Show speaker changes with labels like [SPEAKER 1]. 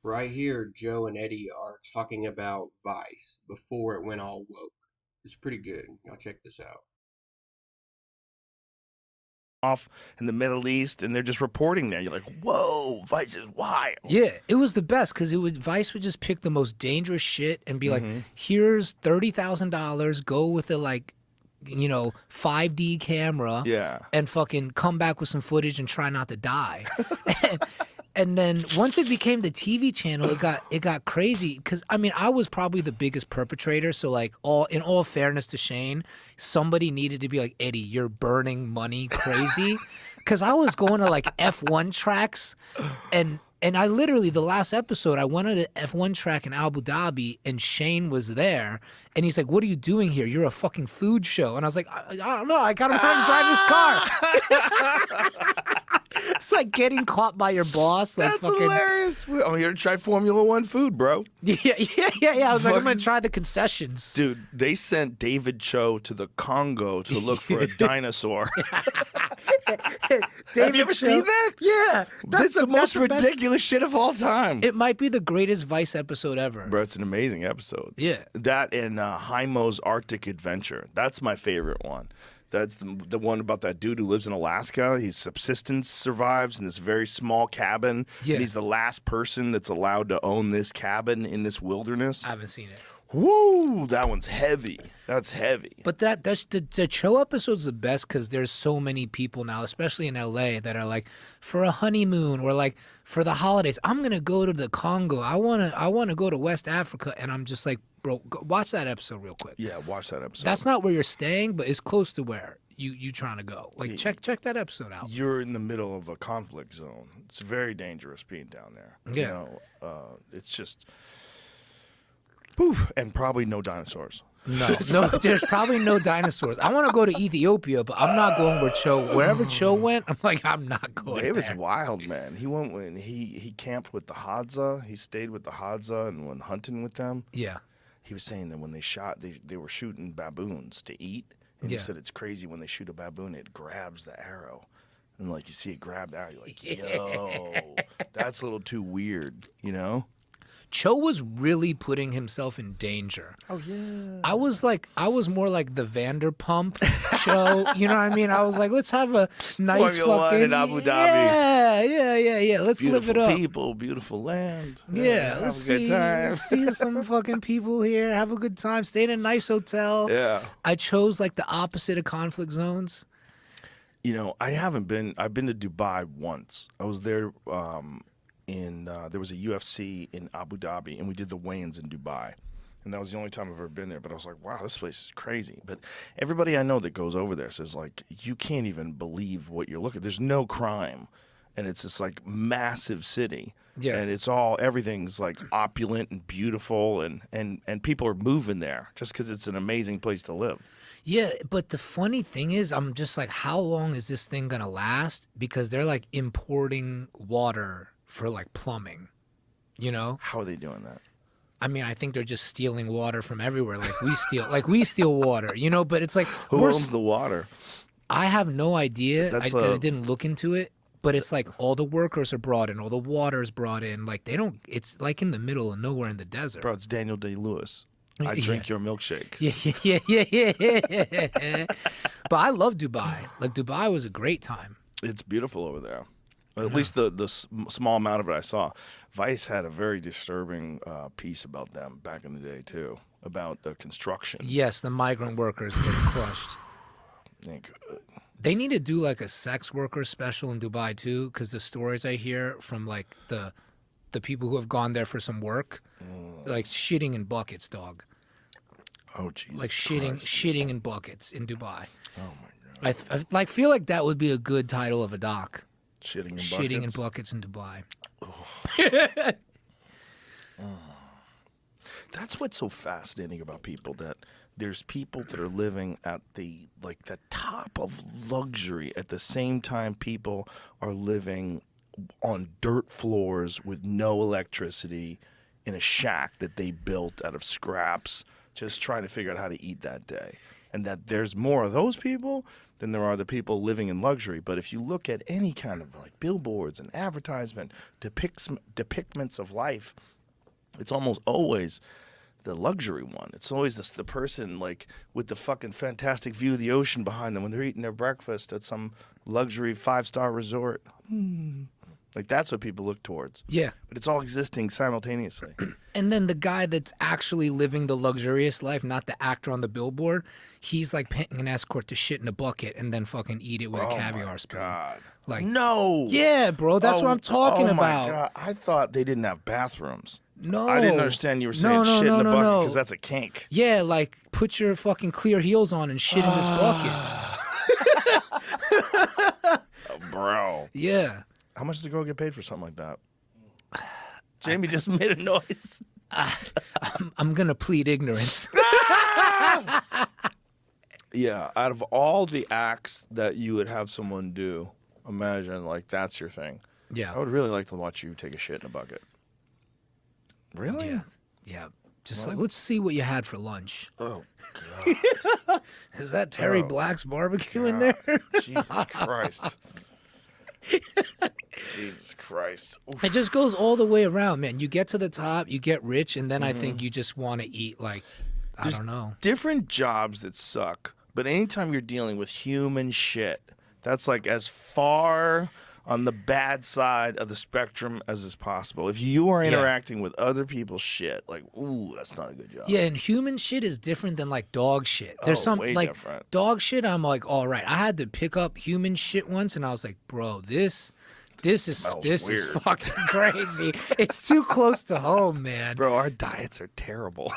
[SPEAKER 1] Right here, Joe and Eddie are talking about Vice before it went all woke. It's pretty good. I'll check this out.
[SPEAKER 2] Off in the Middle East, and they're just reporting there. You're like, whoa, Vice is wild.
[SPEAKER 3] Yeah, it was the best because it would Vice would just pick the most dangerous shit and be like, "Here's $30,000. Go with a 5D camera,
[SPEAKER 2] Yeah.
[SPEAKER 3] and fucking come back with some footage and try not to die." And then once it became the TV channel, it got crazy because I was probably the biggest perpetrator. So like in all fairness to Shane, somebody needed to be like, Eddie, you're burning money crazy, because I was going to like F1 tracks, and I literally the last episode I went on an F1 track in Abu Dhabi and Shane was there and he's like, "What are you doing here? You're a fucking food show." And I was like, I don't know, I got to learn to drive this car. It's like getting caught by your boss. Like,
[SPEAKER 2] That's
[SPEAKER 3] fucking
[SPEAKER 2] hilarious. I'm here to try Formula One food, bro.
[SPEAKER 3] Yeah. I was like, I'm gonna try the concessions.
[SPEAKER 2] Dude, they sent David Choe to the Congo to look for a dinosaur. Have you ever seen that?
[SPEAKER 3] Yeah,
[SPEAKER 2] That's the most
[SPEAKER 3] best.
[SPEAKER 2] ridiculous shit of all time.
[SPEAKER 3] It might be the greatest Vice episode ever.
[SPEAKER 2] Bro, it's an amazing episode.
[SPEAKER 3] Yeah.
[SPEAKER 2] That and Haimo's Arctic Adventure. That's my favorite one. That's the one about that dude who lives in Alaska. His subsistence survives in this very small cabin.
[SPEAKER 3] Yeah.
[SPEAKER 2] And he's the last person that's allowed to own this cabin in this wilderness.
[SPEAKER 3] I haven't seen it.
[SPEAKER 2] Woo! That one's heavy. That's heavy.
[SPEAKER 3] But that's the Cho episode's the best because there's so many people now, especially in LA, that are like, for a honeymoon or like for the holidays, I'm gonna go to the Congo. I wanna go to West Africa, and I'm just like, bro, watch that episode real quick.
[SPEAKER 2] Yeah, watch that episode.
[SPEAKER 3] That's not where you're staying, but it's close to where you trying to go. Like, check that episode out.
[SPEAKER 2] You're in the middle of a conflict zone. It's very dangerous being down there.
[SPEAKER 3] Yeah.
[SPEAKER 2] It's just, poof, and probably no dinosaurs.
[SPEAKER 3] No, there's probably no dinosaurs. I want to go to Ethiopia, but I'm not going wherever Cho went. I'm like, I'm not going
[SPEAKER 2] David's
[SPEAKER 3] there.
[SPEAKER 2] wild, man. He went when he camped with the Hadza. He stayed with the Hadza and went hunting with them.
[SPEAKER 3] Yeah.
[SPEAKER 2] He was saying that when they shot, they were shooting baboons to eat. And
[SPEAKER 3] Yeah.
[SPEAKER 2] he said it's crazy when they shoot a baboon, it grabs the arrow. And like you see it grab the arrow, you're like, yo, that's a little too weird, you know?
[SPEAKER 3] Cho was really putting himself in danger.
[SPEAKER 2] Oh yeah.
[SPEAKER 3] I was more like the Vanderpump Cho. You know what I mean? I was like, let's have a nice
[SPEAKER 2] Formula One
[SPEAKER 3] fucking
[SPEAKER 2] in Abu Dhabi.
[SPEAKER 3] Yeah. Let's live it
[SPEAKER 2] Beautiful
[SPEAKER 3] up.
[SPEAKER 2] people, beautiful land.
[SPEAKER 3] Yeah,
[SPEAKER 2] have
[SPEAKER 3] let's
[SPEAKER 2] a good time.
[SPEAKER 3] let's see some fucking people here. Have a good time. Stay in a nice hotel.
[SPEAKER 2] Yeah.
[SPEAKER 3] I chose like the opposite of conflict zones.
[SPEAKER 2] You know, I've been to Dubai once. I was there there was a UFC in Abu Dhabi, and we did the weigh-ins in Dubai. And that was the only time I've ever been there. But I was like, wow, this place is crazy. But everybody I know that goes over there says, like, you can't even believe what you're looking at. There's no crime. And it's this, like, massive city.
[SPEAKER 3] Yeah.
[SPEAKER 2] And everything's, like, opulent and beautiful. And people are moving there just because it's an amazing place to live.
[SPEAKER 3] Yeah, but the funny thing is, I'm just like, how long is this thing gonna last? Because they're like importing water for like plumbing, you know?
[SPEAKER 2] How are they doing that?
[SPEAKER 3] I mean, I think they're just stealing water from everywhere, like we steal water, you know. But it's like,
[SPEAKER 2] Who owns the water?
[SPEAKER 3] I have no idea. I didn't look into it, but it's like all the workers are brought in, all the water is brought in. Like they don't. It's like in the middle of nowhere in the desert.
[SPEAKER 2] Bro, it's Daniel Day-Lewis. I drink your milkshake.
[SPEAKER 3] Yeah. But I love Dubai. Like Dubai was a great time.
[SPEAKER 2] It's beautiful over there. At least the small amount of it I saw. Vice had a very disturbing piece about them back in the day, too, about the construction.
[SPEAKER 3] Yes, the migrant workers getting crushed. They need to do like a sex worker special in Dubai, too, because the stories I hear from like the people who have gone there for some work, like shitting in buckets, dog.
[SPEAKER 2] Oh, Jesus
[SPEAKER 3] Like
[SPEAKER 2] Christ.
[SPEAKER 3] shitting in buckets in Dubai.
[SPEAKER 2] Oh, my God.
[SPEAKER 3] I like feel like that would be a good title of a doc.
[SPEAKER 2] Shitting in buckets?
[SPEAKER 3] Shitting in buckets in Dubai.
[SPEAKER 2] That's what's so fascinating about people, that there's people that are living at the top of luxury at the same time people are living on dirt floors with no electricity in a shack that they built out of scraps, just trying to figure out how to eat that day. And that there's more of those people than there are the people living in luxury. But if you look at any kind of like billboards and advertisement depictments of life, it's almost always the luxury one. It's always the person like with the fucking fantastic view of the ocean behind them when they're eating their breakfast at some luxury 5-star resort. Like that's what people look towards.
[SPEAKER 3] Yeah.
[SPEAKER 2] But it's all existing simultaneously.
[SPEAKER 3] And then the guy that's actually living the luxurious life, not the actor on the billboard, he's like paying an escort to shit in a bucket and then fucking eat it with a caviar spoon.
[SPEAKER 2] God.
[SPEAKER 3] Like,
[SPEAKER 2] no.
[SPEAKER 3] yeah, bro, that's what I'm talking about.
[SPEAKER 2] My God. I thought they didn't have bathrums.
[SPEAKER 3] No.
[SPEAKER 2] I didn't understand you were saying shit in the bucket because that's a kink.
[SPEAKER 3] Yeah, like put your fucking clear heels on and shit in this bucket.
[SPEAKER 2] Oh, bro.
[SPEAKER 3] Yeah.
[SPEAKER 2] How much does a girl get paid for something like that? Jamie just made a noise.
[SPEAKER 3] I'm going to plead ignorance.
[SPEAKER 2] Yeah, out of all the acts that you would have someone do, imagine like that's your thing.
[SPEAKER 3] Yeah.
[SPEAKER 2] I would really like to watch you take a shit in a bucket. Really?
[SPEAKER 3] Yeah. Yeah. Just like, let's see what you had for lunch.
[SPEAKER 2] Oh, God.
[SPEAKER 3] Is that Terry Black's barbecue in there?
[SPEAKER 2] Jesus Christ. Jesus Christ. Oof.
[SPEAKER 3] It just goes all the way around, man. You get to the top, you get rich, and then I think you just want to eat like, I don't know.
[SPEAKER 2] Different jobs that suck, but anytime you're dealing with human shit, that's like as far on the bad side of the spectrum as is possible. If you are interacting with other people's shit, like, ooh, that's not a good job.
[SPEAKER 3] Yeah, and human shit is different than like dog shit. There's some
[SPEAKER 2] way
[SPEAKER 3] like
[SPEAKER 2] different.
[SPEAKER 3] dog shit. I'm like, all right. I had to pick up human shit once, and I was like, bro, this is
[SPEAKER 2] weird.
[SPEAKER 3] fucking crazy. It's too close to home, man.
[SPEAKER 2] Bro, our diets are terrible.